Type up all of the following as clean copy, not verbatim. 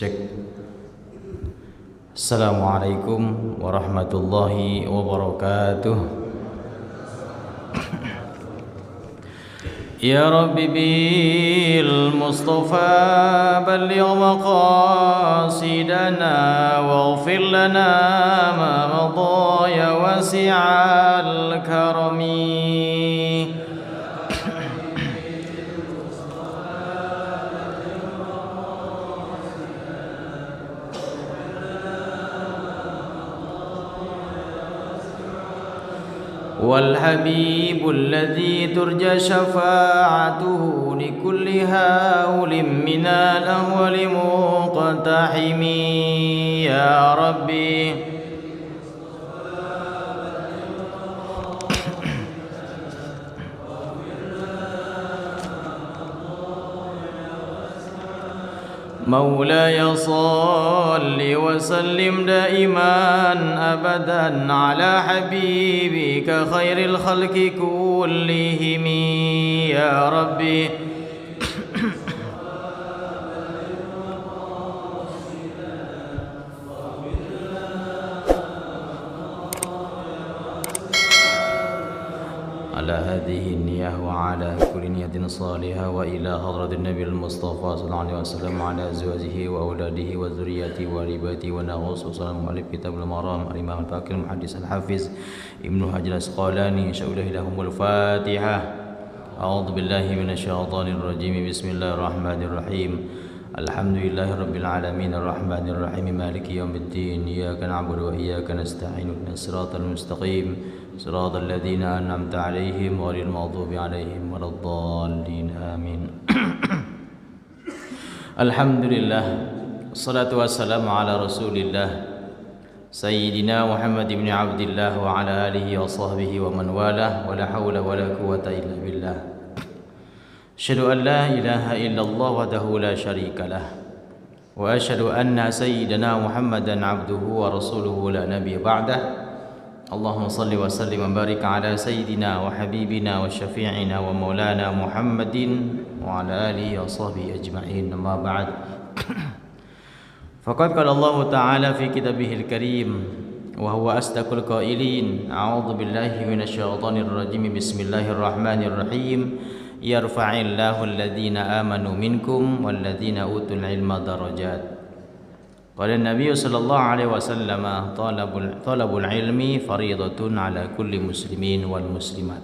Cek. Assalamualaikum warahmatullahi wabarakatuh. Ya Rabbi bil Mustafa balligh maqasidana waghfir lana ma madha ya wasi'al karami. والحبيب الذي ترجى شفاعته لكل هاول من الأهوال مقتحم يا ربي مولاي صل وسلم دائما أبدا على حبيبك خير الخلق كلهم يا ربي على هذه النية وعلى كل نية صالحة وإلى حضرة النبي المصطفى صلى الله عليه وسلم وعلى أزواجه وأولاده وذريته ورباته ونغوص وسلام على كتاب المرام الإمام الفاكر المحدث الحافظ ابن حجر العسقلاني شاء لهم الفاتحة. أعوذ بالله من الشيطان الرجيم بسم الله الرحمن الرحيم الحمد لله رب العالمين الرحمن الرحيم مالك يوم الدين إياك نعبد وإياك نستعين اهدنا الصراط المستقيم صراط الذين أنعمت عليهم غير المغضوب عليهم ولا الضالين آمين. الحمد لله الصلاة والسلام على رسول الله سيدنا محمد بن عبد الله وعلى آله وصحبه ومن والاه ولا حول ولا قوة إلا بالله. أشهد أن لا إله إلا الله وحده لا شريك له وأشهد أن سيدنا محمدا عبده ورسوله لا نبي بعده. اللهم صل وسلم وبارك على سيدنا وحبيبنا وشفيعنا ومولانا محمد وعلى آله وصحبه أجمعين. أما بعد فقد قال الله تعالى في كتابه الكريم وهو أصدق القائلين أعوذ بالله من الشيطان الرجيم بسم الله الرحمن الرحيم يرفع الله الذين آمنوا منكم والذين أوتوا العلم درجات. قال النبي صلى الله عليه وسلم طلب العلم فريضة على كل مسلمين والmuslimat.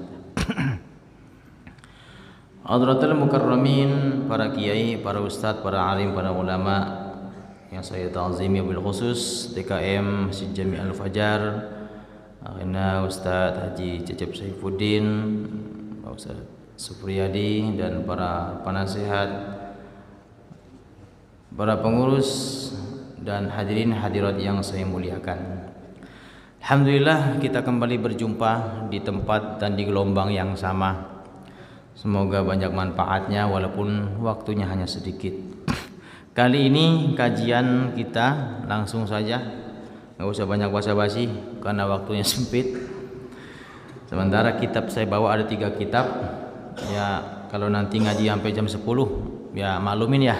Hadratul mukarramin, para kiai, para ustadz, para alim, para ulama yang saya ta'zimi bil khusus TKM Masjid Jami Al-Fajar, akhirnya Ustadz Haji Cecep Saifuddin, Pak Ustadz Supriyadi, dan para penasihat, para pengurus dan hadirin hadirat yang saya muliakan. Alhamdulillah kita kembali berjumpa di tempat dan di gelombang yang sama. Semoga banyak manfaatnya walaupun waktunya hanya sedikit. Kali ini kajian kita langsung saja, nggak usah banyak basa-basi karena waktunya sempit. Sementara kitab saya bawa ada 3 kitab. Ya kalau nanti ngaji sampai jam 10 ya maklumin ya.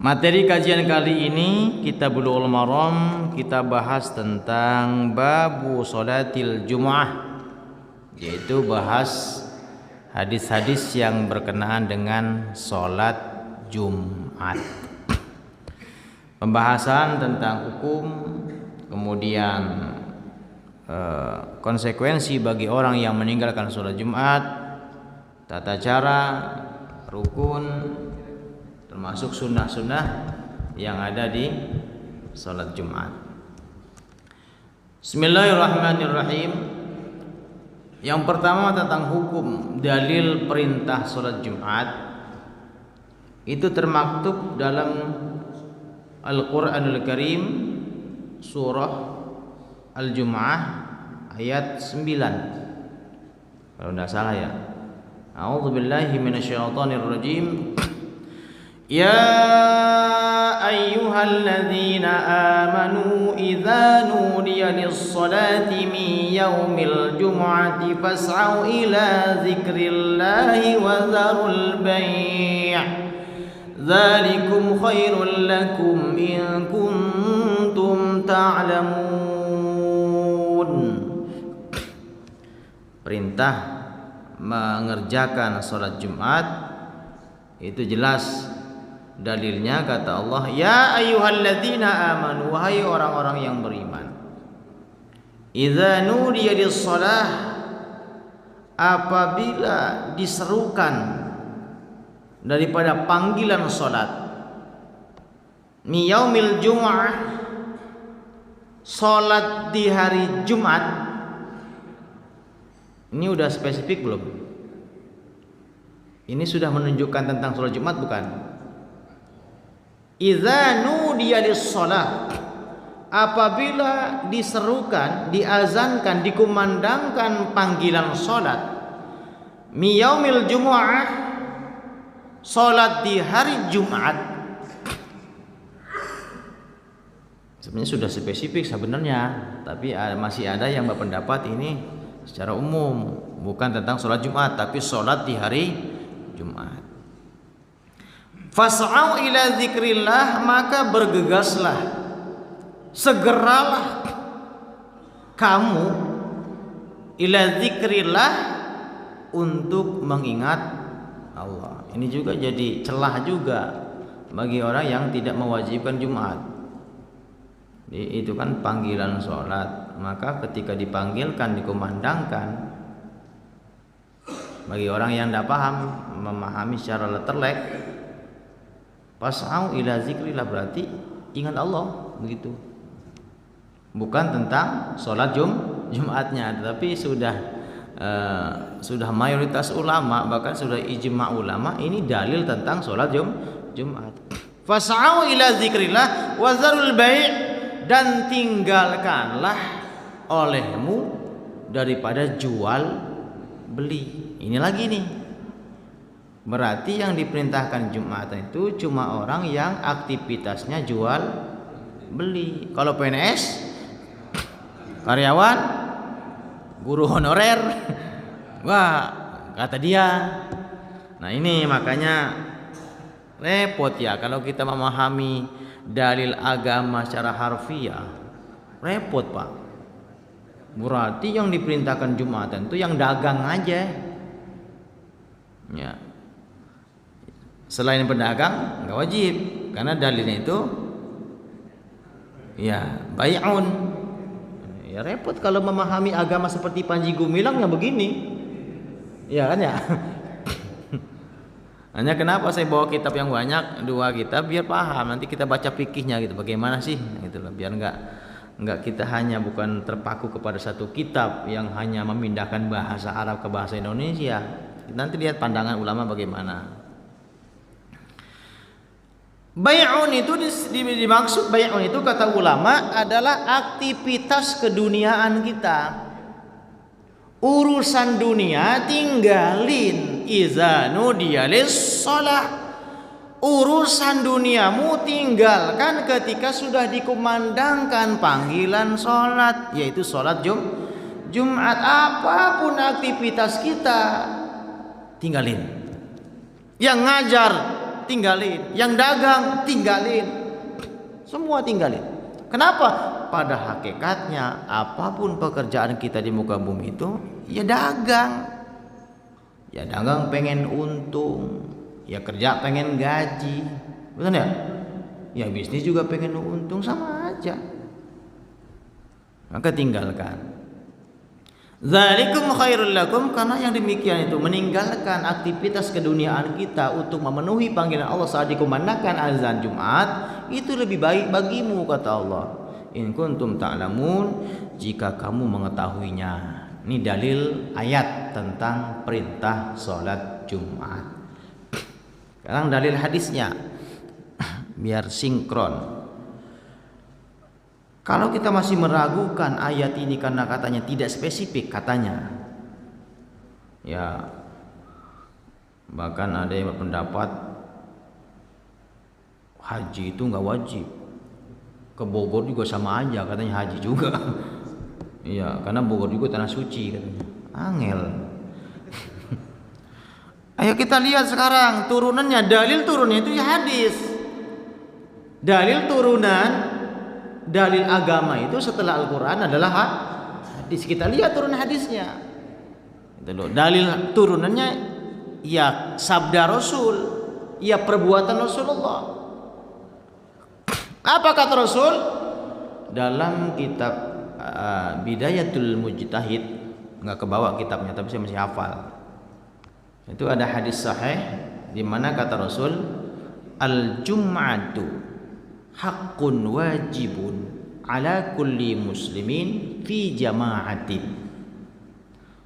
Materi kajian kali ini kita Bulughul Maram, kita bahas tentang babu sholatil Jum'ah, yaitu bahas hadis-hadis yang berkenaan dengan sholat Jumat. Pembahasan tentang hukum, kemudian konsekuensi bagi orang yang meninggalkan sholat Jumat, tata cara, rukun, termasuk sunnah-sunnah yang ada di sholat Jumat. Bismillahirrahmanirrahim. Yang pertama tentang hukum dalil perintah sholat Jumat. Itu termaktub dalam Al-Quranul Karim surah Al-Jum'ah ayat 9 kalau tidak salah ya. A'udzu billahi minasyaitonir rajim. Ya ayyuhalladzina amanu idza nudiya lis-salati min yaumil jum'ati fas'au ila dzikrillahi wa dzarul bai'. dzalikum khairul lakum in kuntum ta'lamun. Perintah mengerjakan salat Jumat itu jelas dalilnya kata Allah, ya ayyuhalladzina amanu, wahai orang-orang yang beriman, idza nudiya lis-shalah, apabila diserukan daripada panggilan salat, mi yaumil jumu'ah, salat di hari Jumat. Ini udah spesifik belum? Ini sudah menunjukkan tentang salat Jumat bukan? Idza nudiya lis-shalah, apabila diserukan, diazankan, dikumandangkan panggilan salat, mi yaumil jumu'ah, salat di hari Jumat. Sebenarnya sudah spesifik sebenarnya, tapi masih ada yang berpendapat ini secara umum, bukan tentang salat Jumat, tapi salat di hari Jumat. Fas'au ila dzikrillah, maka bergegaslah, segeralah kamu ila dzikrillah, untuk mengingat Allah. Ini juga jadi celah juga bagi orang yang tidak mewajibkan Jumat. Itu kan panggilan sholat, maka ketika dipanggilkan, dikumandangkan, bagi orang yang tidak paham, memahami secara letterlek, pas'au ila zikrillah berarti ingat Allah, begitu. Bukan tentang sholat Jumatnya, tetapi sudah mayoritas ulama, bahkan sudah ijma ulama, ini dalil tentang sholat Jumat. Fas'au ila zikrillah wa zarul bai', dan tinggalkanlah olehmu daripada jual beli. Ini lagi nih, berarti yang diperintahkan Jumatan itu cuma orang yang aktivitasnya jual beli. Kalau PNS, karyawan, guru honorer, wah kata dia. Nah ini makanya repot ya kalau kita memahami dalil agama secara harfiah, repot pak. Berarti yang diperintahkan Jumatan itu yang dagang aja ya. Selain pedagang nggak wajib, karena dalilnya itu ya bai'un. Ya repot kalau memahami agama seperti Panji Gumilang yang begini, ya kan ya. Hanya kenapa saya bawa kitab yang banyak, 2 kitab, biar paham. Nanti kita baca fikihnya gitu, bagaimana sih gitu loh, biar enggak kita hanya bukan terpaku kepada satu kitab yang hanya memindahkan bahasa Arab ke bahasa Indonesia. Nanti lihat pandangan ulama bagaimana. Bai'un itu dimaksud, bai'un itu kata ulama adalah aktivitas keduniaan kita. Urusan dunia tinggalin, iza nudiya lis-shalah, urusan duniamu tinggalkan ketika sudah dikumandangkan panggilan sholat, yaitu sholat Jumat. Apapun aktivitas kita tinggalin, yang ngajar tinggalin, yang dagang tinggalin, semua tinggalin. Kenapa? Pada hakikatnya apapun pekerjaan kita di muka bumi itu ya dagang. Ya dagang pengen untung, ya kerja pengen gaji, betul ya? Ya bisnis juga pengen untung, sama aja. Maka tinggalkan. Dzalikum khairul lakum, karena yang demikian itu meninggalkan aktivitas keduniaan kita untuk memenuhi panggilan Allah saat dikumandangkan azan Jumat, itu lebih baik bagimu kata Allah. In kuntum ta'lamun, jika kamu mengetahuinya. Ini dalil ayat tentang perintah sholat Jumat. Sekarang dalil hadisnya, biar sinkron. Kalau kita masih meragukan ayat ini karena katanya tidak spesifik, katanya ya, bahkan ada yang berpendapat haji itu nggak wajib, ke Bogor juga sama aja, katanya haji juga. Iya, karena Bogor juga tanah suci katanya. Angel. Ayo kita lihat sekarang turunannya, dalil turunnya itu ya hadis. Dalil turunan, dalil agama itu setelah Al-Quran adalah hadis. Kita lihat turun hadisnya. Itu loh. Dalil turunannya ya sabda Rasul, ya perbuatan Rasulullah. Apa kata Rasul? Dalam kitab Bidayatul Mujtahid, nggak kebawa kitabnya tapi saya masih hafal. Itu ada hadis sahih di mana kata Rasul, al-jum'atu haqqun wajibun ala kulli muslimin fi jama'atin.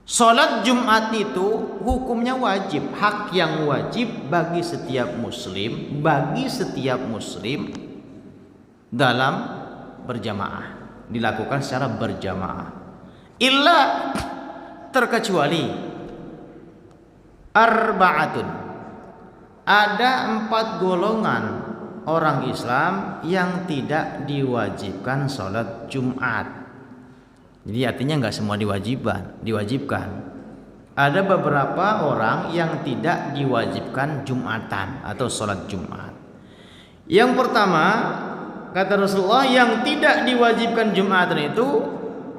Salat Jumat itu hukumnya wajib, hak yang wajib bagi setiap muslim, dalam berjamaah, dilakukan secara berjamaah. Illa, terkecuali arba'atun, ada 4 golongan orang Islam yang tidak diwajibkan sholat Jumat. Jadi artinya nggak semua diwajibkan. Ada beberapa orang yang tidak diwajibkan Jumatan atau sholat Jumat. Yang pertama, kata Rasulullah, yang tidak diwajibkan Jumatan itu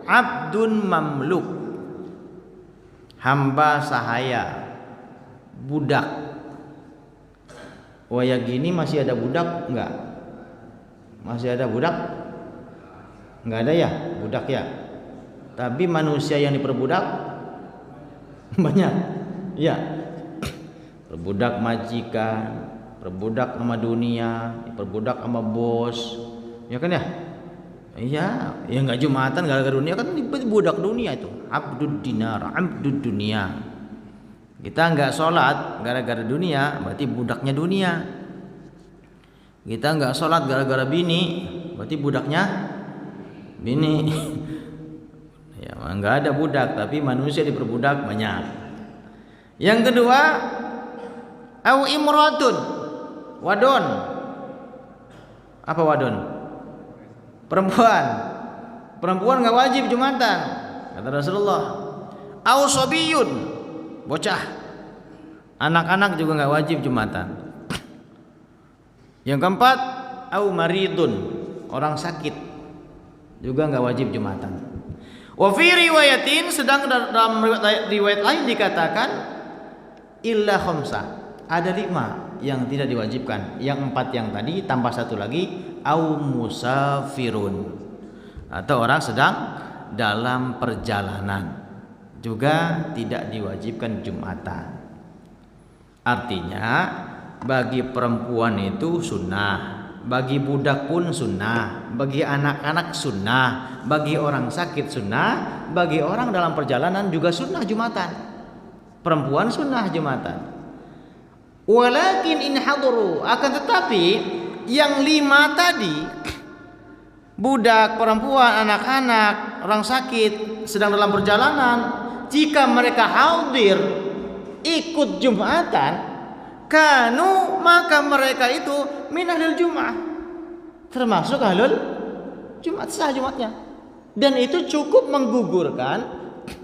abdun mamluk, hamba sahaya, budak. Waya gini masih ada budak enggak? Masih ada budak? Enggak ada ya budak ya. Tapi manusia yang diperbudak banyak. Ya. Perbudak majikan, perbudak sama dunia, perbudak sama bos. Ya kan ya? Iya, ya enggak Jumatan gara-gara dunia, kan budak dunia itu. Abdud dinar, abdud dunia. Kita enggak sholat gara-gara dunia, berarti budaknya dunia. Kita enggak sholat gara-gara bini, berarti budaknya bini. Ya, enggak ada budak, tapi manusia diperbudak banyak. Yang kedua, au imratun, wadon. Apa wadon? Perempuan enggak wajib Jumatan, kata Rasulullah. Au sobiyun, bocah, anak-anak juga nggak wajib Jumatan. Yang keempat, au maridun, orang sakit juga nggak wajib Jumatan. Wa fi riwayatin, sedang dalam riwayat lain dikatakan illa khamsa, ada 5 yang tidak diwajibkan. Yang 4 yang tadi tambah 1 lagi, au musafirun, atau orang sedang dalam perjalanan, juga tidak diwajibkan Jumatan. Artinya bagi perempuan itu sunnah, bagi budak pun sunnah, bagi anak-anak sunnah, bagi orang sakit sunnah, bagi orang dalam perjalanan juga sunnah Jumatan. Perempuan sunnah Jumatan. Walakin in haduru, akan tetapi yang 5 tadi, budak, perempuan, anak-anak, orang sakit, sedang dalam perjalanan, jika mereka hadir ikut Jumatan, kanu, maka mereka itu min ahlul Jum'ah, termasuk ahlul Jumat, sah Jumatnya. Dan itu cukup menggugurkan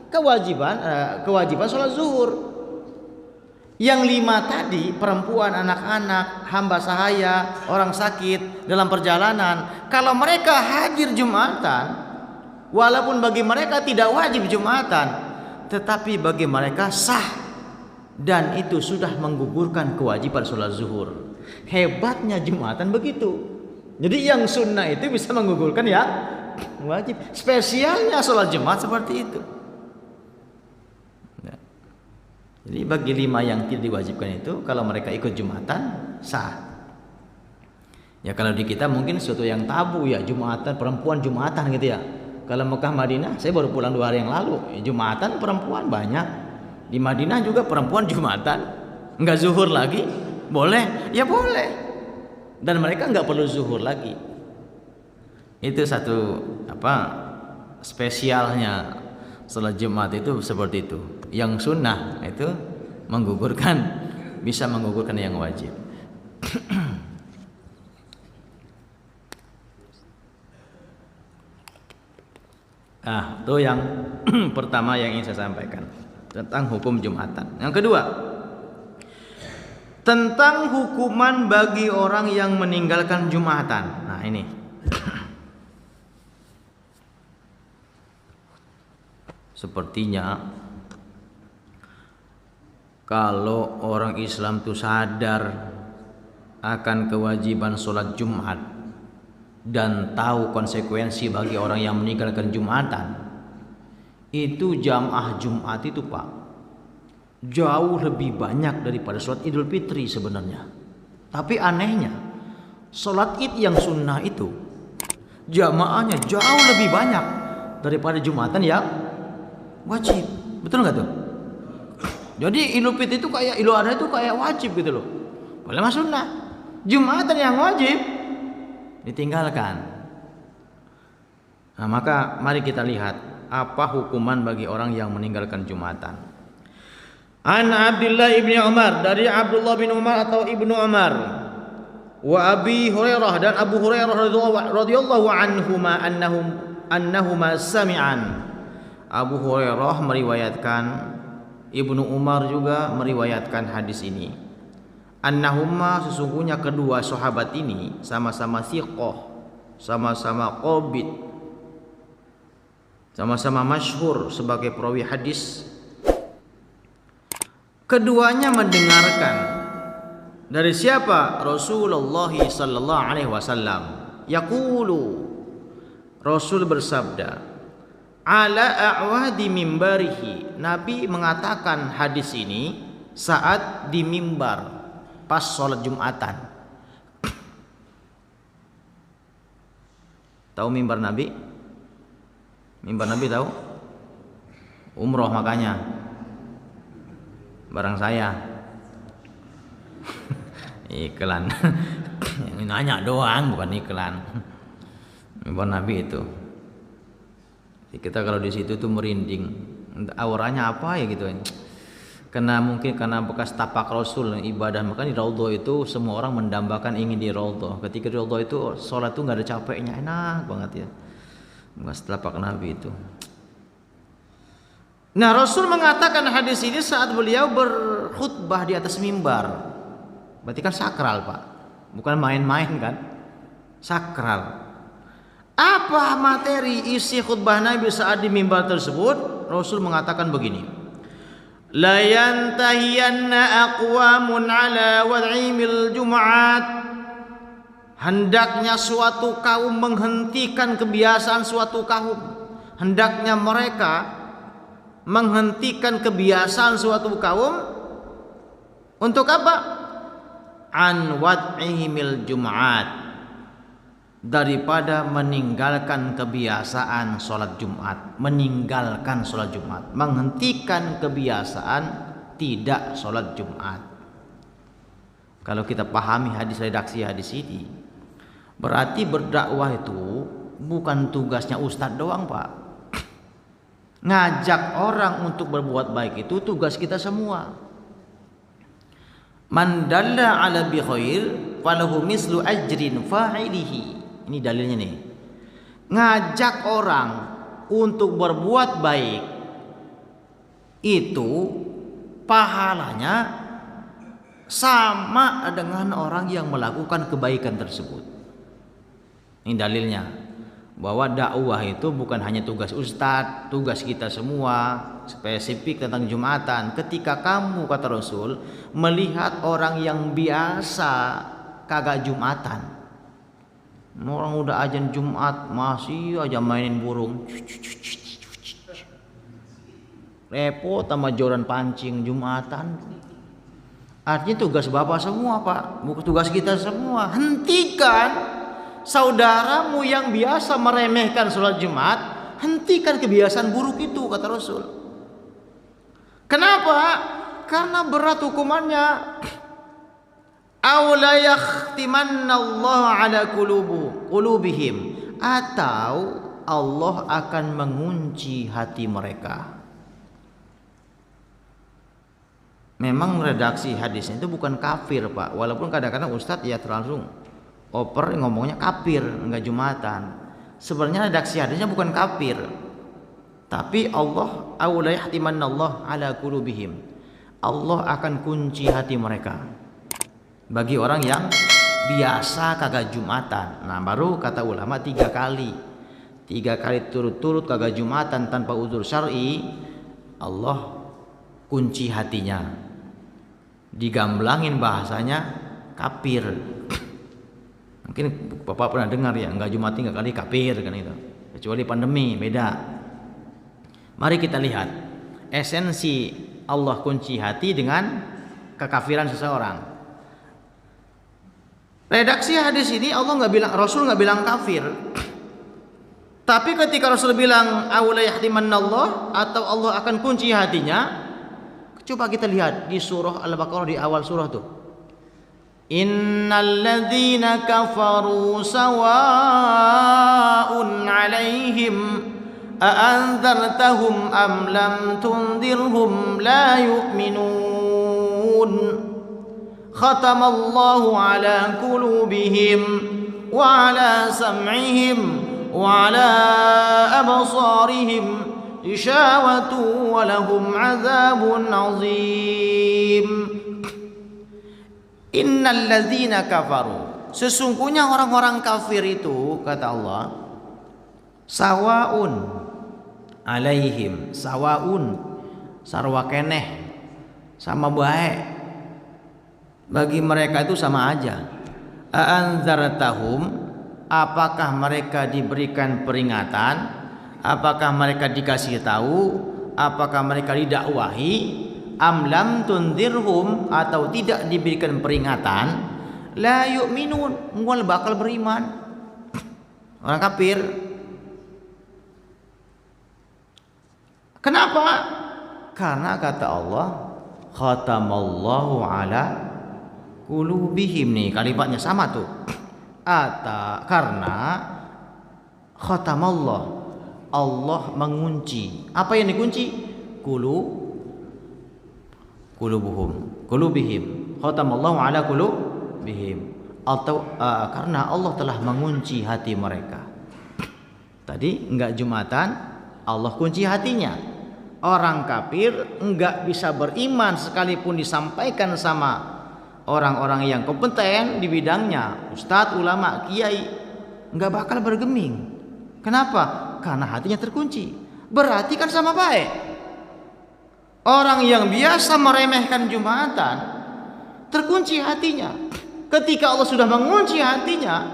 kewajiban sholat zuhur. Yang 5 tadi, perempuan, anak-anak, hamba sahaya, orang sakit dalam perjalanan, kalau mereka hadir Jumatan, walaupun bagi mereka tidak wajib Jumatan, tetapi bagi mereka sah, dan itu sudah menggugurkan kewajiban sholat zuhur. Hebatnya Jumatan begitu. Jadi yang sunnah itu bisa menggugurkan yang wajib. Spesialnya sholat Jumat seperti itu. Nah, jadi bagi 5 yang tidak diwajibkan itu, kalau mereka ikut Jumatan sah. Ya kalau di kita mungkin sesuatu yang tabu ya, Jumatan, perempuan Jumatan gitu ya. Kalau Mekah Madinah, saya baru pulang 2 hari yang lalu, Jumatan perempuan banyak. Di Madinah juga perempuan Jumatan, enggak zuhur lagi, boleh? Ya boleh. Dan mereka enggak perlu zuhur lagi. Itu satu spesialnya sholat Jumat itu seperti itu. Yang sunnah itu bisa menggugurkan yang wajib. Itu yang pertama yang ingin saya sampaikan tentang hukum Jumatan. Yang kedua, tentang hukuman bagi orang yang meninggalkan Jumatan. Nah, ini. Sepertinya kalau orang Islam itu sadar akan kewajiban sholat Jumat dan tahu konsekuensi bagi orang yang meninggalkan Jumatan, itu jamaah Jumat itu Pak jauh lebih banyak daripada sholat Idul Fitri sebenarnya. Tapi anehnya sholat Id yang sunnah itu jamaahnya jauh lebih banyak daripada Jumatan yang wajib. Betul nggak tuh? Jadi Idul Fitri itu kayak Idul Adha itu kayak wajib gitu loh. Padahal mah sunnah. Jumatan yang wajib ditinggalkan. Nah, maka mari kita lihat apa hukuman bagi orang yang meninggalkan Jumatan. An Abdullah ibni Umar, dari Abdullah bin Umar atau Ibnu Umar, wa Abi Hurairah, dan Abu Hurairah radhiyallahu anhuma annahuma sami'an. Abu Hurairah meriwayatkan, Ibnu Umar juga meriwayatkan hadis ini. Annahuma, sesungguhnya kedua sahabat ini sama-sama thiqah, sama-sama qabit, sama-sama masyhur sebagai perawi hadis. Keduanya mendengarkan dari siapa? Rasulullah sallallahu alaihi wasallam. Yaqulu, Rasul bersabda, ala a'wadi mimbarihi. Nabi mengatakan hadis ini saat di mimbar pas sholat Jumatan. Tahu mimbar Nabi? Mimbar Nabi tahu? Umroh makanya. Barang saya. Iklan. Yang nanya doang, bukan iklan. Mimbar Nabi itu. Kita kalau di situ tuh merinding. Auranya apa ya gitu. Mungkin karena bekas tapak Rasul ibadah, maka di Raudhah itu semua orang mendambakan ingin di Raudhah. Ketika di Raudhah itu sholat tuh nggak ada capeknya, enak banget ya. Bekas tapak Nabi itu. Nah, Rasul mengatakan hadis ini saat beliau berkhutbah di atas mimbar. Berarti kan sakral Pak, bukan main-main kan? Sakral. Apa materi isi khutbah Nabi saat di mimbar tersebut? Rasul mengatakan begini. La yantahiyanna aqwamun ala wad'imil jum'at. Hendaknya suatu kaum menghentikan kebiasaan suatu kaum. Hendaknya mereka menghentikan kebiasaan suatu kaum untuk apa? An wad'imil jum'at, daripada meninggalkan kebiasaan sholat Jumat, meninggalkan sholat Jumat, menghentikan kebiasaan tidak sholat Jumat. Kalau kita pahami hadis, redaksi hadis ini, berarti berdakwah itu bukan tugasnya ustadz doang Pak. Ngajak orang untuk berbuat baik itu tugas kita semua. Man dalla ala bi khair falahu mislu ajrin fa'ilihi. Ini dalilnya nih. Ngajak orang untuk berbuat baik itu pahalanya sama dengan orang yang melakukan kebaikan tersebut. Ini dalilnya bahwa dakwah itu bukan hanya tugas ustadz, tugas kita semua, spesifik tentang Jumatan. Ketika kamu, kata Rasul, melihat orang yang biasa kagak Jumatan, orang udah azan Jumat masih aja mainin burung, repot sama joran pancing Jumatan. Artinya tugas bapak semua Pak, bukan tugas kita semua. Hentikan saudaramu yang biasa meremehkan sholat Jumat, hentikan kebiasaan buruk itu, kata Rasul. Kenapa? Karena berat hukumannya. Aw la yakhtimanna Allah ala qulubihim, atau Allah akan mengunci hati mereka. Memang redaksi hadisnya itu bukan kafir Pak, walaupun kadang-kadang ustadz ya langsung oper ngomongnya kafir, enggak Jumatan. Sebenarnya redaksi hadisnya bukan kafir, tapi Allah aula yahtimanallah ala qulubihim, Allah akan kunci hati mereka. bagi orang yang biasa kagak Jumatan. Nah, baru kata ulama 3 kali. 3 kali turut-turut kagak Jumatan tanpa uzur syar'i, Allah kunci hatinya. Digamblangin bahasanya kafir. Mungkin Bapak pernah dengar ya, enggak Jumatan 3 kali kafir kan itu. Kecuali pandemi, beda. Mari kita lihat esensi Allah kunci hati dengan kekafiran seseorang. Redaksi hadis ini Allah nggak bilang, Rasul nggak bilang kafir. Tapi ketika Rasul bilang aula yahtimannallah atau Allah akan kunci hatinya, coba kita lihat di surah Al-Baqarah di awal surah tuh. Innal ladzina kafaru sawa'un 'alaihim a'anzartahum am lam tundirhum la yu'minun. Khatamallahu 'ala qulubihim wa 'ala sam'ihim wa 'ala absarihim ishawatu wa lahum 'adzabun 'adzim. Innal ladzina kafaru, sesungguhnya orang-orang kafir itu kata Allah, sawaun alaihim, sawaun sarwa keneh, sama baik, bagi mereka itu sama aja. A'anzartahum, apakah mereka diberikan peringatan, apakah mereka dikasih tahu, apakah mereka didakwahi, am lam tundirhum, atau tidak diberikan peringatan, la yu'minun, mual bakal beriman. Orang kafir. Kenapa? Karena kata Allah, khatamallahu ala qulubihim, nih kalimatnya sama tuh. Karena khatamallah, Allah mengunci. Apa yang dikunci? Qulubihim. Khatamallahu ala qulubihim. Atau karena Allah telah mengunci hati mereka. Tadi enggak Jumatan, Allah kunci hatinya. Orang kafir enggak bisa beriman sekalipun disampaikan sama orang-orang yang kompeten di bidangnya, ustadz, ulama, kiai, enggak bakal bergeming. Kenapa? Karena hatinya terkunci. Berarti kan sama baik. Orang yang biasa meremehkan Jumatan terkunci hatinya. Ketika Allah sudah mengunci hatinya,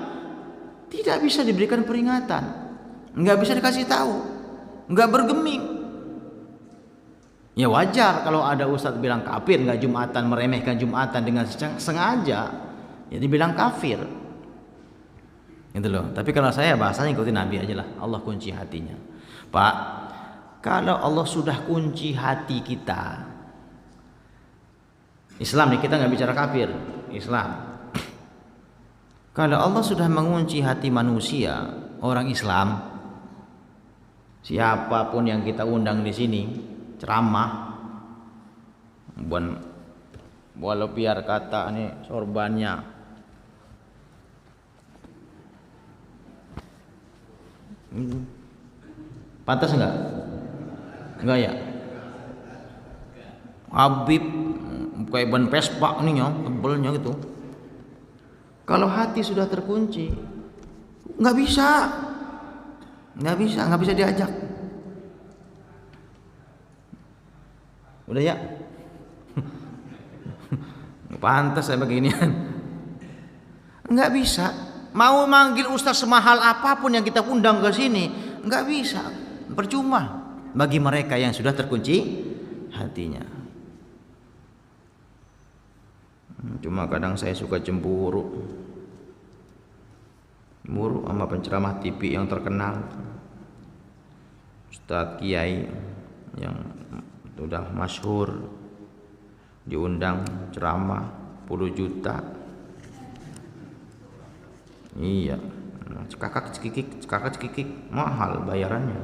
tidak bisa diberikan peringatan, enggak bisa dikasih tahu, enggak bergeming. Ya wajar kalau ada ustadz bilang kafir, enggak Jumatan, meremehkan Jumatan dengan sengaja, ya dibilang kafir. Gitu loh. Tapi kalau saya bahasanya ikutin Nabi aja lah. Allah kunci hatinya. Pak, kalau Allah sudah kunci hati kita, Islam nih, kita nggak bicara kafir, Islam. Kalau Allah sudah mengunci hati manusia, orang Islam, siapapun yang kita undang di sini, ceramah, walau biar kata nih sorbannya, pantas enggak? Enggak ya? Habib kayak ban Vespa nih ya, tebelnya gitu. Kalau hati sudah terkunci, nggak bisa diajak. Udah ya, pantas saya beginian. Nggak bisa. Mau manggil ustaz semahal apapun yang kita undang ke sini, nggak bisa. Percuma bagi mereka yang sudah terkunci hatinya. Cuma kadang saya suka cemburu sama penceramah TV yang terkenal, Ustadz Kiai yang sudah masyhur, diundang ceramah puluh juta. Iya, kakak cekikik mahal bayarannya.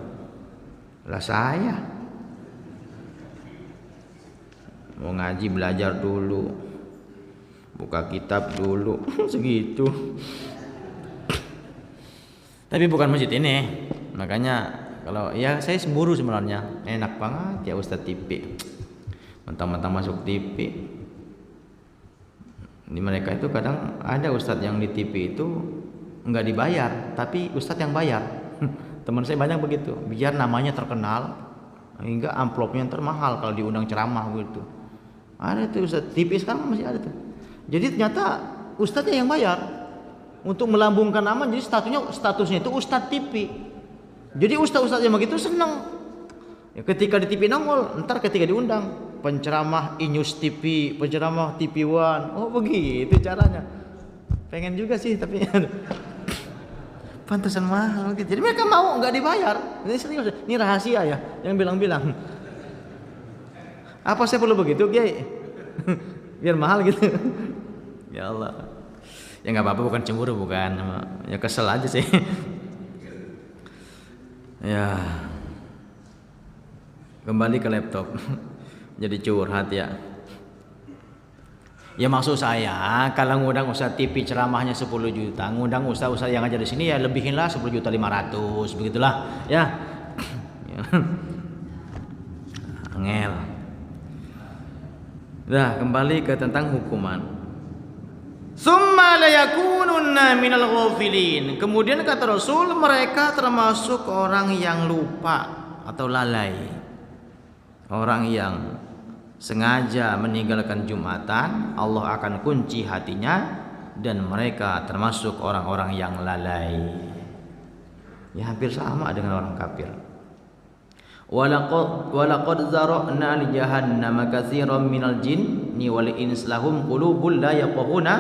Lah saya mau ngaji belajar dulu, buka kitab dulu segitu. Tapi bukan masjid ini, makanya kalau ya saya cemburu sebenarnya. Enak banget ya Ustadz TV, mentang-mentang masuk TV Ini mereka itu kadang ada ustadz yang di TV itu nggak dibayar, tapi ustadz yang bayar. Teman saya banyak begitu, biar namanya terkenal, hingga amplopnya termahal kalau diundang ceramah begitu. Ada tuh ustadz TV sekarang masih ada tuh. Jadi ternyata ustadznya yang bayar untuk melambungkan nama, jadi statusnya itu ustadz TV. Jadi ustadz yang begitu senang. Ya, ketika di TV nongol, ntar ketika diundang penceramah Inews TV, penceramah TV One, oh begitu caranya. Pengen juga sih tapi pantesan mahal gitu. Jadi mereka mau nggak dibayar. Ini serius, ini rahasia ya yang bilang-bilang. Apa saya perlu begitu, Kiai? Biar mahal gitu. Ya Allah. Ya nggak apa-apa, bukan cemburu, bukan. Ya kesel aja sih. Ya. Kembali ke laptop. Jadi curhat ya. Ya maksud saya kalau ngundang ustaz TV ceramahnya 10 juta, ngundang ustaz yang aja di sini ya lebihinlah 10.500.000 begitulah ya. Angel. Nah, kembali ke tentang hukuman. Summa la yakununna minal ghafilin. Kemudian kata Rasul, mereka termasuk orang yang lupa atau lalai. Orang yang sengaja meninggalkan Jumatan, Allah akan kunci hatinya, dan mereka termasuk orang-orang yang lalai. Ya hampir sama dengan orang kafir. Walaqad zara'na li jahannama katsiran minal jinni wal insi lahum qulubun la yafqahuna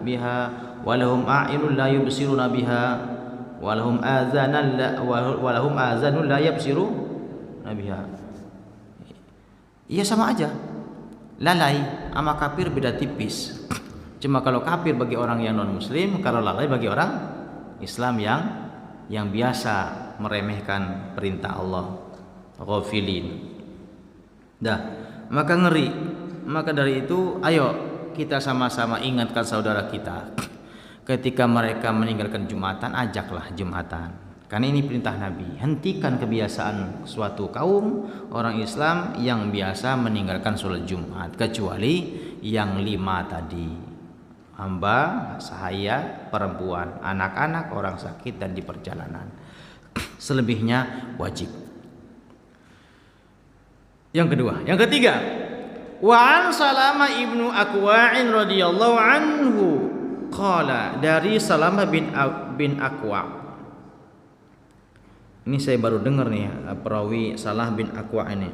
biha wa lahum a'yunun la yubsiruna biha wa lahum azanun la yabsiruna biha. Iya sama aja, lalai sama kafir beda tipis. Cuma kalau kafir bagi orang yang non muslim, kalau lalai bagi orang Islam yang biasa meremehkan perintah Allah, ghafilin. Dah, maka ngeri. Maka dari itu ayo kita sama-sama ingatkan saudara kita. Ketika mereka meninggalkan Jumatan, ajaklah Jumatan. Karena ini perintah Nabi. Hentikan kebiasaan suatu kaum orang Islam yang biasa meninggalkan sholat Jumat, kecuali yang 5 tadi: hamba, sahaya, perempuan, anak-anak, orang sakit, dan di perjalanan. Selebihnya wajib. Yang kedua, yang ketiga, wa an Salamah ibnu Akwa'in radhiyallahu anhu qala, dari Salamah bin Akwa'. Ini saya baru dengar nih perawi Salah bin Akwa' ini.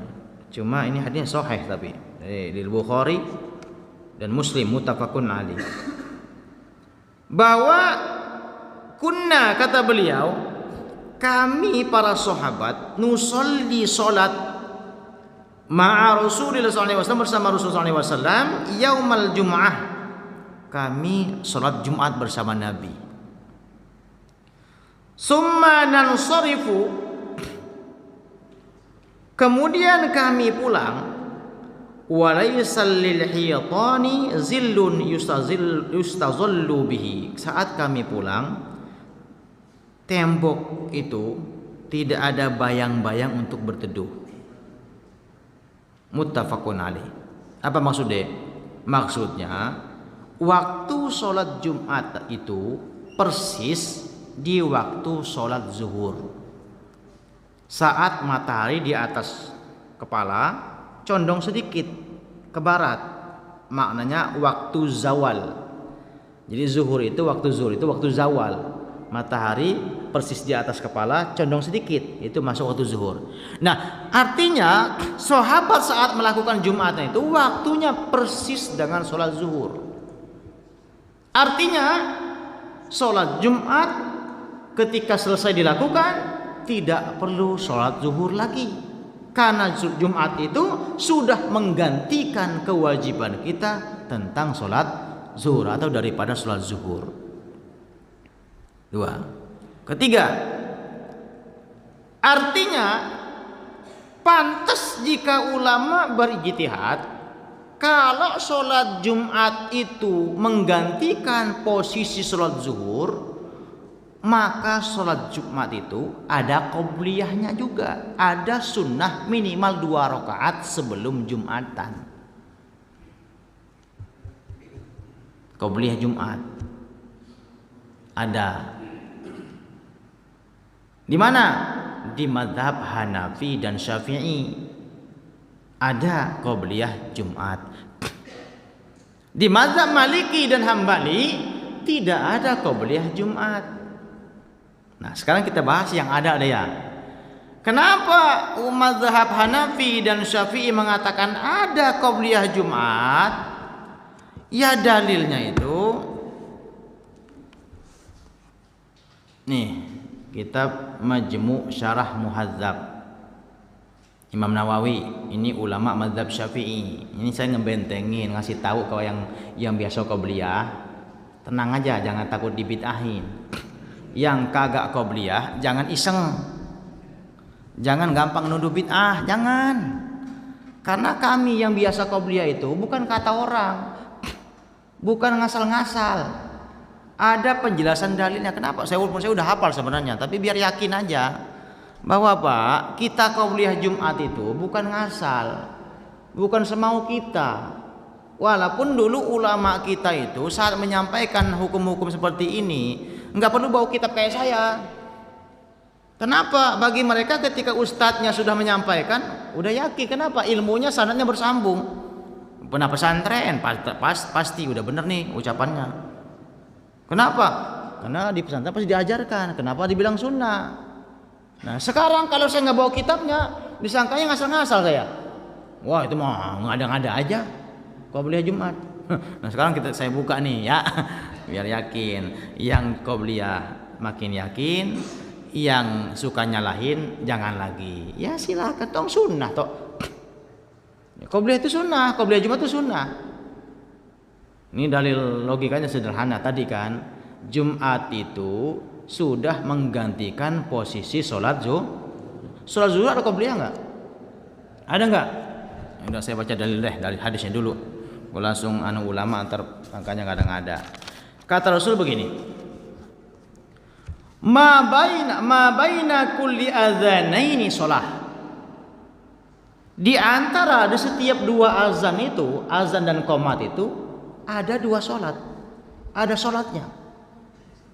Cuma ini hadisnya sahih tapi di Bukhari dan Muslim muttafaqun alaih. Bahwa kunna, kata beliau, kami para sahabat nusolli salat ma'a Rasulullah SAW, bersama Rasulullah SAW, yaumal Jum'ah. Kami salat Jumat bersama Nabi. Summa nansarifu, kemudian kami pulang. Walaysal lil hiyatani zillun yustazallu bihi. Saat kami pulang, tembok itu tidak ada bayang-bayang untuk berteduh. Muttafaqun alaih. Apa maksudnya? Maksudnya waktu sholat Jumat itu persis di waktu sholat zuhur. Saat matahari di atas kepala condong sedikit ke barat, maknanya waktu zawal. Jadi zuhur itu waktu zawal. Matahari persis di atas kepala, condong sedikit, itu masuk waktu zuhur. Nah, artinya sahabat saat melakukan Jumatan itu waktunya persis dengan sholat zuhur. Artinya sholat Jumat ketika selesai dilakukan tidak perlu sholat zuhur lagi, karena Jumat itu sudah menggantikan kewajiban kita tentang sholat zuhur atau daripada sholat zuhur. 2. Ketiga, artinya pantas jika ulama berijtihad kalau sholat Jumat itu menggantikan posisi sholat zuhur, maka sholat Jumat itu ada qobliyahnya juga, ada sunnah minimal 2 rakaat sebelum Jumatan. Qobliyah Jumat. Ada. Di mana? Di mazhab Hanafi dan Syafi'i. Ada qobliyah Jumat. Di mazhab Maliki dan Hambali tidak ada qobliyah Jumat. Nah, sekarang kita bahas yang ada ya. Kenapa mazhab Hanafi dan Syafi'i mengatakan ada qobliyah Jumat? Ya dalilnya itu nih, kitab Majmu' Syarah Muhadzab Imam Nawawi, ini ulama mazhab Syafi'i. Ini saya ngebentengin, ngasih tahu kalau yang biasa qobliyah, tenang aja, jangan takut dibid'ahin. Yang kagak qobliyah jangan iseng. Jangan gampang nuduh bid'ah, jangan. Karena kami yang biasa qobliyah itu bukan kata orang. Bukan ngasal-ngasal. Ada penjelasan dalilnya. Kenapa? Saya udah hafal sebenarnya, tapi biar yakin aja bahwa Pak, kita qobliyah Jumat itu bukan ngasal, bukan semau kita. Walaupun dulu ulama kita itu saat menyampaikan hukum-hukum seperti ini nggak perlu bawa kitab kayak saya. Kenapa? Bagi mereka ketika ustadznya sudah menyampaikan, udah yakin. Kenapa? Ilmunya sanadnya bersambung. Pernah pesantren pasti udah bener nih ucapannya. Kenapa? Karena di pesantren pasti diajarkan. Kenapa dibilang sunnah? Nah sekarang kalau saya nggak bawa kitabnya, disangkanya ngasal-ngasal saya. Wah itu mah ngada-ngada aja qobliyah Jumat. Nah sekarang saya buka nih ya, biar yakin. Yang qobliyah makin yakin, yang suka nyalahin jangan lagi. Ya silakan, tong sunnah toh. Qobliyah itu sunnah, qobliyah Jumat itu sunnah. Ini dalil logikanya sederhana tadi kan. Jumat itu sudah menggantikan posisi sholat zuhur. Sholat zuhur ada qobliyah nggak? Ada nggak? Udah saya baca dalil dari hadisnya dulu. Gue langsung ulama antar angkanya ngada-ngada. Kata Rasul begini. Ma baina kulli adzanaini sholah. Di antara di setiap dua azan itu, azan dan qomat itu ada dua sholat. Ada sholatnya.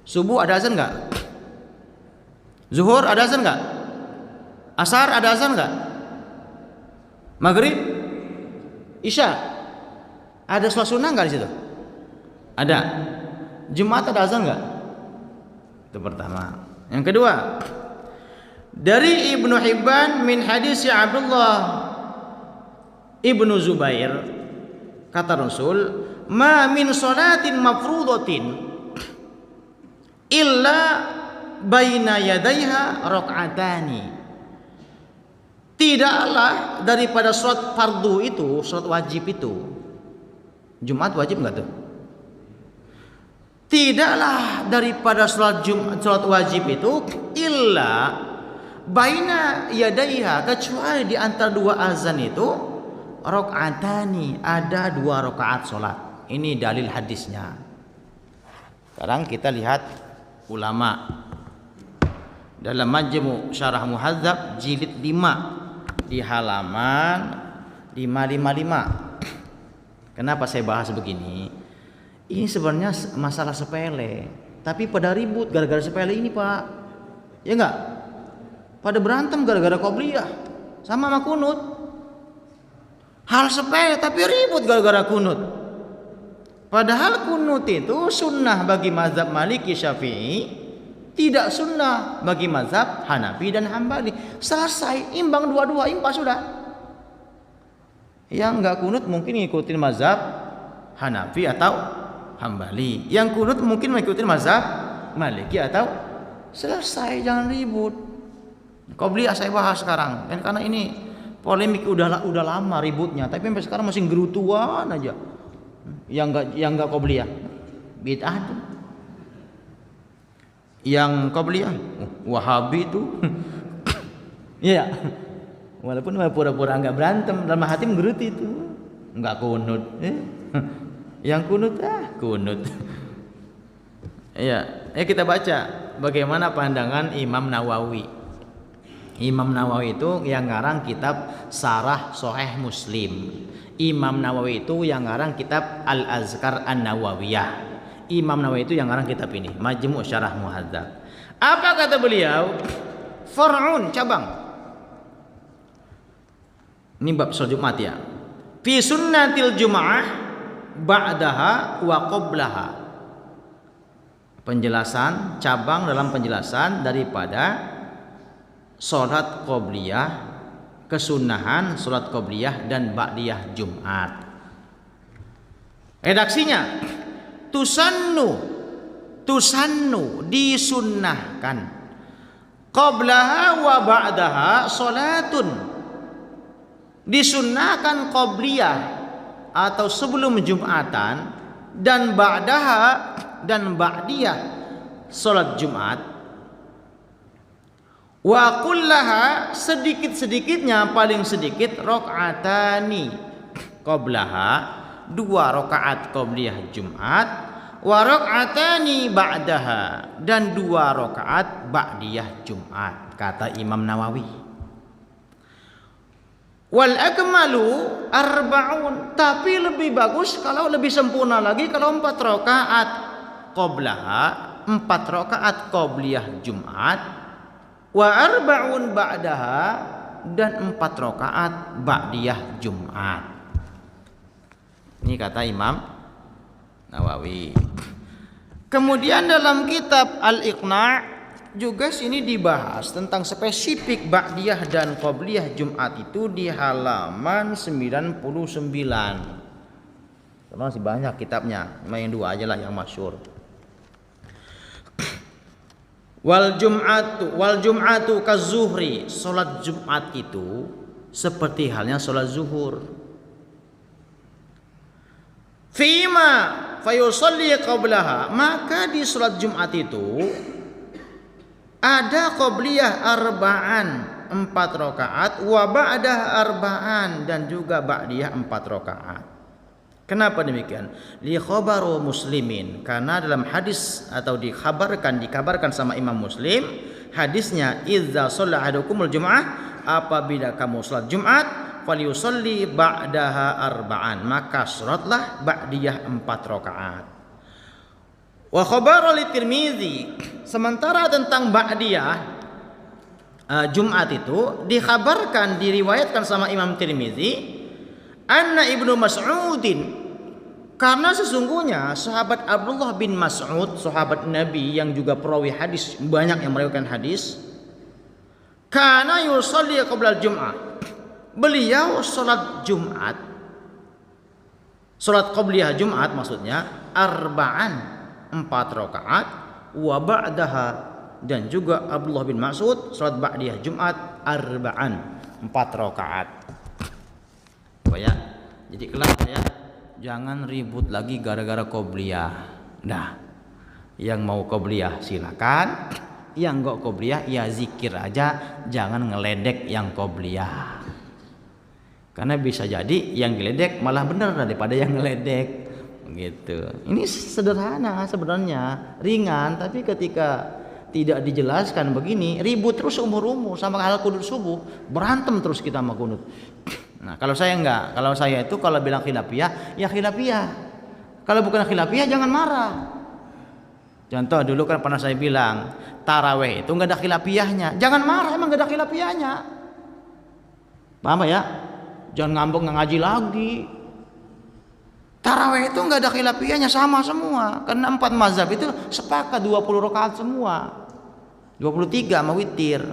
Subuh ada azan nggak? Zuhur ada azan nggak? Asar ada azan nggak? Maghrib, Isya ada sholat sunnah nggak di situ? Ada. Jumat ada azan nggak? Itu pertama. Yang kedua, dari Ibnu Hibban min hadis Abdullah Ibnu Zubair, kata Rasul, ma min sholatin mafrudatin illa baina yadaiha rakaatani. Tidaklah daripada sholat fardu itu, sholat wajib itu. Jumat wajib enggak tuh? Tidaklah daripada sholat wajib itu illa baina yadaiha, kecuali di antara dua azan itu rakaatani, ada dua rakaat sholat. Ini dalil hadisnya. Sekarang kita lihat ulama dalam Majmu' Syarah Muhadzab jilid 5 di halaman 555. Kenapa saya bahas begini? Ini sebenarnya masalah sepele, tapi pada ribut gara-gara sepele ini, Pak. Ya enggak? Pada berantem gara-gara qobliyah sama kunut. Hal sepele tapi ribut gara-gara kunut. Padahal kunut itu sunnah bagi mazhab Maliki Syafi'i, tidak sunnah bagi mazhab Hanafi dan Hambali. Selesai, imbang dua-dua, impas sudah. Yang enggak kunut mungkin ngikutin mazhab Hanafi atau Hambali. Yang kunut mungkin mengikuti mazhab Maliki atau selesai, jangan ribut. Qobliyah saya bahas sekarang. Dan karena ini polemik udah lama ributnya, tapi sampai sekarang masih gerutuan aja. Yang enggak qobliyah bid'ah tuh. Yang qobliyah Wahabi itu. Iya. Walaupun pura-pura enggak berantem, dalam hati menggeruti itu. Enggak kunut. Yang kunut kunut. Iya, kita baca bagaimana pandangan Imam Nawawi. Imam Nawawi itu yang ngarang kitab Syarah Sahih Muslim. Imam Nawawi itu yang ngarang kitab Al-Azkar An-Nawawiyah. Imam Nawawi itu yang ngarang kitab ini, Majmu' Syarah Muhadzab. Apa kata beliau? Far'un, cabang. Ini bab sholat Jumat ya. Fi sunnatil Jum'ah ba'daha wa qablaha. Penjelasan, cabang dalam penjelasan daripada sholat qobliyah, kesunahan sholat qobliyah dan ba'diyah Jumat. Redaksinya, tusannu disunnahkan, qablaha wa ba'daha sholatun, disunnahkan qobliyah atau sebelum Jumatan dan ba'daha dan ba'diyah sholat Jumat. Wa kullaha sedikit-sedikitnya paling sedikit rakaatani qablaha, 2 rakaat qabliyah Jumat, wa rakaatani ba'daha dan 2 rakaat ba'diyah Jumat, kata Imam Nawawi. Wal akmalu arba'un, tapi lebih bagus kalau lebih sempurna lagi kalau 4 rakaat qablaha, 4 rakaat qabliyah Jumat, wa arba'un ba'daha dan 4 rakaat ba'diyah Jumat. Ini kata Imam Nawawi. Kemudian dalam kitab Al-Iqna' juga sini dibahas tentang spesifik ba'diyah dan qabliyah Jumat itu di halaman 99. Masih banyak kitabnya, cuma yang 2 aja lah yang masyhur. Wal jum'atu kazuhri, salat Jumat itu seperti halnya salat zuhur. Fima fayusalli qablaha, maka di salat Jumat itu ada qabliyah arba'an 4 rakaat, wa ba'dah arba'an dan juga ba'diyah 4 rakaat. Kenapa demikian? Li khabaru muslimin, karena dalam hadis atau dikabarkan sama Imam Muslim, hadisnya idza shalla ahadukumul jum'ah, apabila kamu salat Jumat, falyusalli ba'daha arba'an, maka salatlah ba'diyah 4 rakaat. Wa khabaru Tirmizi, sementara tentang ba'diyah Jumat itu diriwayatkan sama Imam Tirmizi, anna Ibnu Mas'udin, karena sesungguhnya sahabat Abdullah bin Mas'ud, sahabat Nabi yang juga perawi hadis, banyak yang meriwayatkan hadis, kana yusalli qabla al-jum'ah, beliau salat Jumat, salat qabliyah Jumat maksudnya arba'an 4 rakaat, wa ba'daha dan juga Abdullah bin Mas'ud salat ba'diyah Jumat arba'an 4 rakaat. Ya, jadi kelas ya, jangan ribut lagi gara-gara qobliyah. Nah, yang mau qobliyah silakan, yang enggak qobliyah ya zikir aja, jangan ngeledek yang qobliyah. Karena bisa jadi yang ngeledek malah benar daripada yang ngeledek. Gitu. Ini sederhana sebenarnya, ringan, tapi ketika tidak dijelaskan begini, ribut terus umur-umur sama hal kunut subuh, berantem terus kita sama kunut. Nah, kalau saya enggak, kalau saya itu kalau bilang khilafiyah, ya khilafiyah. Kalau bukan khilafiyah jangan marah. Contoh dulu kan pernah saya bilang, taraweh itu enggak ada khilafiyahnya. Jangan marah, emang enggak ada khilafiyahnya. Paham ya? Jangan ngambek ngaji lagi. Taraweh itu enggak ada khilafiyahnya, sama semua. Karena 4 mazhab itu sepakat 20 rakaat semua. 23 sama witir.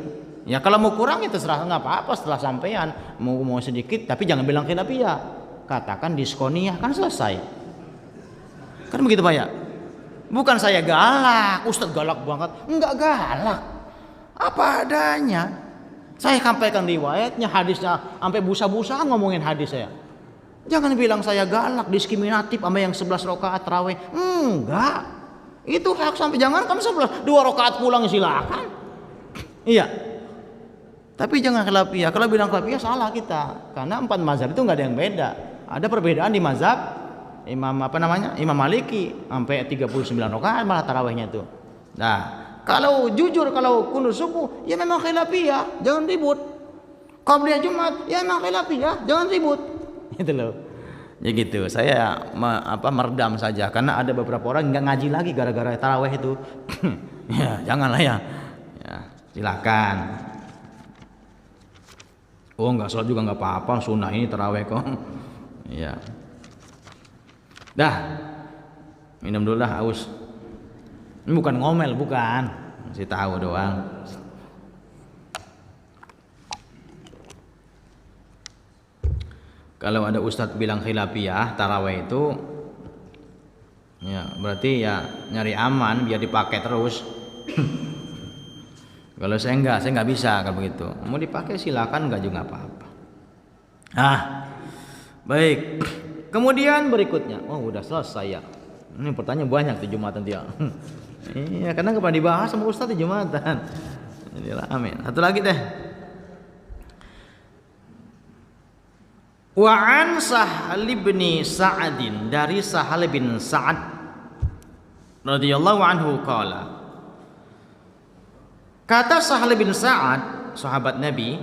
Ya kalau mau kurang ya terserah, nggak apa-apa setelah sampean mau sedikit, tapi jangan bilang khilafiyah, katakan diskoniyah, kan selesai. Kan begitu Pak ya? Bukan saya galak, Ustadz galak banget, enggak galak, apa adanya. Saya sampaikan riwayatnya, hadisnya, sampai busa-busaan ngomongin hadis saya. Jangan bilang saya galak, diskriminatif sama yang 11 rakaat tarawih. Enggak, itu hak sampai, jangan kan 11, 2 rakaat pulang silakan. Iya. Tapi jangan khilafiyah. Kalau bilang khilafiyah salah kita. Karena 4 mazhab itu enggak ada yang beda. Ada perbedaan di mazhab Imam Imam Maliki sampai 39 rakaat malah tarawihnya itu. Nah, kalau jujur kalau kunut subuh ya memang khilafiyah, jangan ribut. Qabliyah Jumat ya memang khilafiyah, jangan ribut. Itu loh. Ya gitu. Saya meredam saja karena ada beberapa orang nggak ngaji lagi gara-gara tarawih itu. Ya, janganlah ya. Ya, silakan. Oh, nggak sholat juga nggak apa-apa, sunnah ini tarawih kok. Ya. Dah. Minum dulu dah, haus. Ini bukan ngomel, bukan. Masih tahu doang. Kalau ada ustadz bilang khilafiyah tarawih itu, ya berarti ya nyari aman biar dipakai terus. Kalau saya nggak bisa kalau begitu. Mau dipakai silakan, nggak juga apa-apa. Baik. Kemudian berikutnya, udah selesai ya. Ini pertanyaan banyak di Jumatan dia. Iya, karena nggak pernah dibahas sama ustadz di Jumatan. Amin. Satu lagi deh. Wa an Sahal bin Sa'adin, dari Sahal bin Sa'ad radhiyallahu anhu qala. Kata Sahal bin Sa'ad, sahabat Nabi,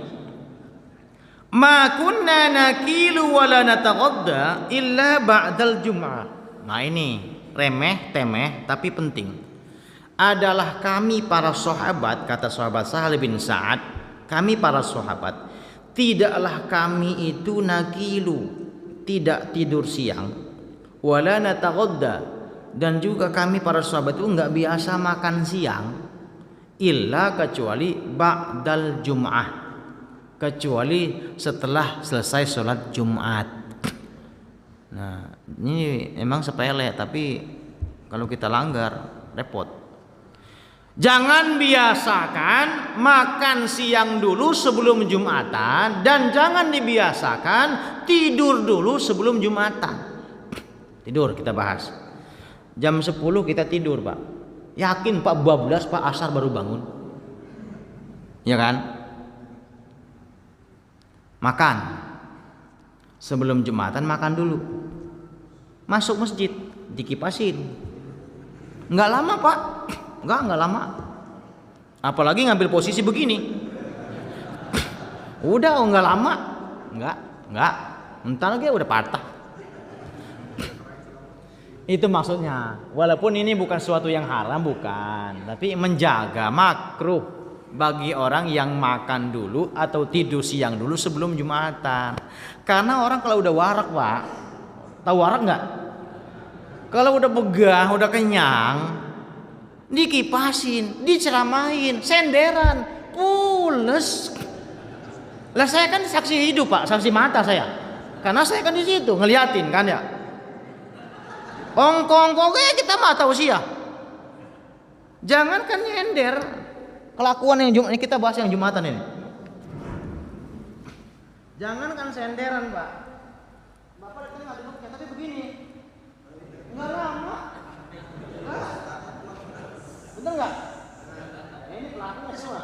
ma kunna nakilu wa la nataghadda illa ba'dal jum'ah. Nah ini remeh temeh tapi penting. Adalah kami para sahabat, kata sahabat Sahal bin Sa'ad, kami para sahabat, tidaklah kami itu nakilu, tidak tidur siang, wala nataghadda, dan juga kami para sahabat itu enggak biasa makan siang, illa kecuali ba'dal jum'ah, kecuali setelah selesai sholat Jumat. Nah ini emang sepele tapi kalau kita langgar repot. Jangan biasakan makan siang dulu sebelum Jumatan, dan jangan dibiasakan tidur dulu sebelum Jumatan. Tidur kita bahas. Jam 10 kita tidur, Pak. Yakin Pak 12 Pak asar baru bangun? Ya kan? Makan. Sebelum Jumatan makan dulu. Masuk masjid dikipasin. Enggak lama, Pak. Enggak lama. Apalagi ngambil posisi begini. Udah enggak lama. Enggak. Entar lagi udah patah. Itu maksudnya. Walaupun ini bukan suatu yang haram, bukan, tapi menjaga makruh bagi orang yang makan dulu atau tidur siang dulu sebelum Jumatan. Karena orang kalau udah warak, Pak. Tahu warak enggak? Kalau udah begah, udah kenyang, dikipasin, diceramahin, senderan, pules. Lah saya kan saksi hidup, Pak, saksi mata saya. Karena saya kan di situ ngeliatin kan ya. Ongkong kita mah tahu sih ya. Jangan kan nyender. Kelakuan yang Jumat ini kita bahas yang Jumatan ini. Jangan kan senderan, Pak. Bapak datang nggak duduknya tapi begini. Enggak lama. Bener nggak? Ini pelakunya semua.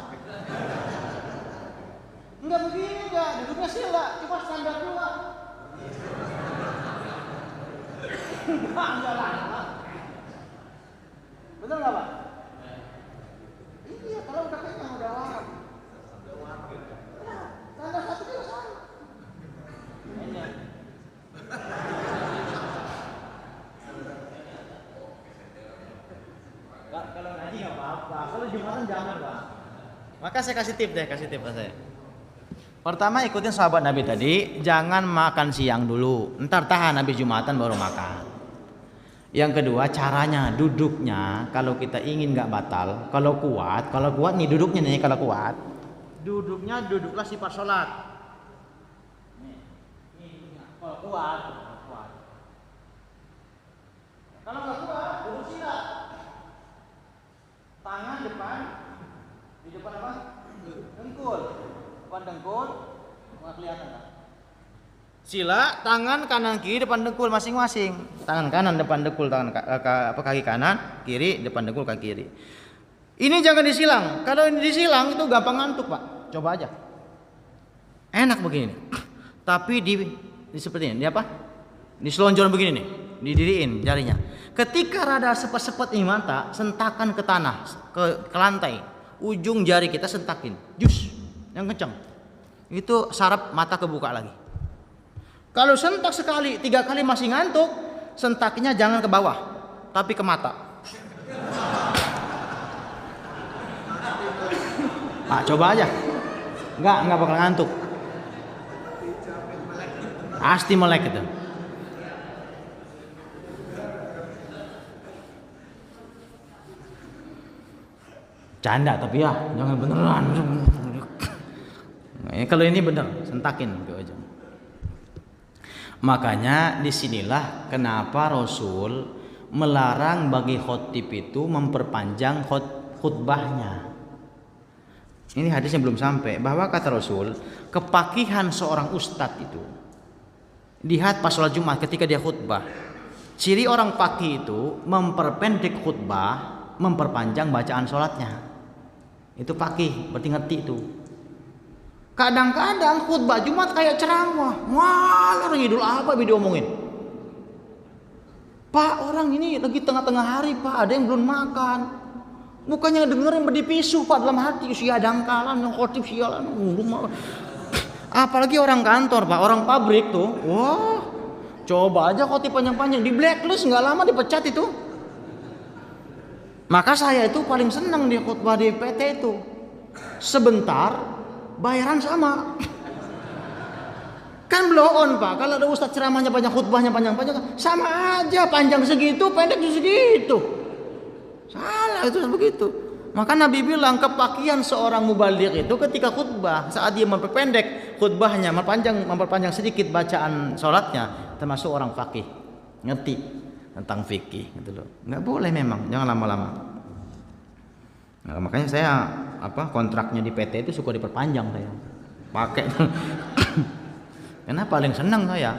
Enggak begini, enggak duduknya sila, cuma standar doang. Enggak lama. Bener nggak, Pak? Iya, kalau udah kenyang udah warak. Standar satu juga sama. Ini. Kalau ngaji nggak apa-apa, kalau Jumatan jangan, Pak. Maka saya kasih tips saya. Pertama ikutin sahabat Nabi tadi, jangan makan siang dulu, ntar tahan habis Jumatan baru makan. Yang kedua caranya, duduknya kalau kita ingin nggak batal, kalau kuat nih duduknya nih, kalau kuat, duduklah sifat sholat. Kalau kuat. Kalau nggak kuat, duduk sila. Tangan depan, di depan apa? Dengkul. Depan dengkul, nggak kelihatan kan? Sila, tangan kanan kiri depan dengkul masing-masing. Tangan kanan depan dengkul, kaki kanan, kiri depan dengkul, kaki kiri. Ini jangan disilang. Kalau ini disilang itu gampang ngantuk, Pak. Coba aja. Enak begini. Tapi di seperti ini, apa? Diselonjor begini nih, didiriin jarinya. Ketika rada sepet-sepet ini mata, sentakan ke tanah, ke lantai. Ujung jari kita sentakin, jus yang kencang. Itu saraf mata kebuka lagi. Kalau sentak sekali, 3 kali masih ngantuk, sentaknya jangan ke bawah, tapi ke mata. Pak, coba aja. Enggak bakal ngantuk. Pasti melek itu. Canda tapi ya, jangan beneran. Kalau ini bener, sentakin gitu aja. Makanya disinilah kenapa Rasul melarang bagi khotib itu memperpanjang khutbahnya. Ini hadisnya belum sampai, bahwa kata Rasul, kepakihan seorang ustadz itu lihat pas sholat Jumat ketika dia khutbah. Ciri orang paqih itu memperpendek khutbah, memperpanjang bacaan sholatnya. Itu paqih, berarti ngerti itu. Kadang-kadang khutbah Jumat kayak ceramah, malah ngidul apa video omongin. Pak, orang ini lagi tengah-tengah hari, Pak, ada yang belum makan. Bukannya dengerin berdipisu, Pak, dalam hati usia dangkalan yang khotib sialan. Apalagi orang kantor, Pak, orang pabrik tuh. Wah, coba aja khotib panjang-panjang, di blacklist nggak lama dipecat itu. Maka saya itu paling senang di khutbah di PT itu. Sebentar bayaran sama. Kan blow on, Pak. Kalau ada ustadz ceramahnya banyak, khutbahnya panjang-panjang, sama aja, panjang segitu, pendek segitu. Salah itu begitu. Maka Nabi bilang kepakian seorang mubaligh itu ketika khutbah, saat dia memperpendek khutbahnya, memperpanjang sedikit bacaan sholatnya, termasuk orang faqih, ngerti tentang fikih gitu loh. Nggak boleh memang, jangan lama-lama. Nah, makanya saya kontraknya di PT itu suka diperpanjang saya. Pakai. Karena paling senang saya.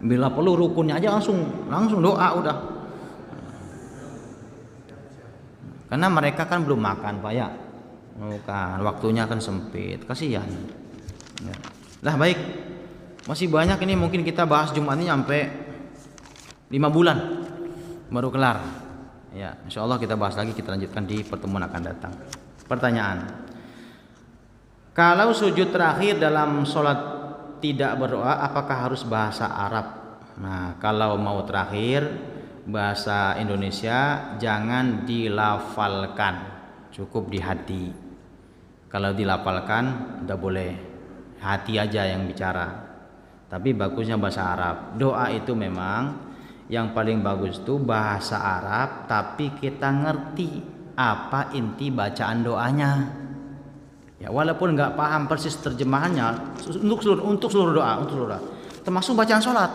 Bila perlu rukunnya aja langsung doa udah. Karena mereka kan belum makan, Pak ya. Bukan, waktunya kan sempit, kasihan. Ya. Lah baik. Masih banyak ini, mungkin kita bahas Jumat ini sampai 5 bulan baru kelar. Ya, insyaallah kita bahas lagi, kita lanjutkan di pertemuan akan datang. Pertanyaan. Kalau sujud terakhir dalam sholat tidak berdoa, apakah harus bahasa Arab? Nah, kalau mau terakhir bahasa Indonesia jangan dilafalkan, cukup di hati. Kalau dilafalkan udah boleh, hati aja yang bicara. Tapi bagusnya bahasa Arab. Doa itu memang yang paling bagus itu bahasa Arab, tapi kita ngerti apa inti bacaan doanya. Ya, walaupun nggak paham persis terjemahannya, untuk seluruh doa, termasuk bacaan sholat.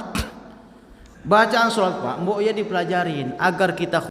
Bacaan sholat, Pak, mbok ya dipelajarin agar kita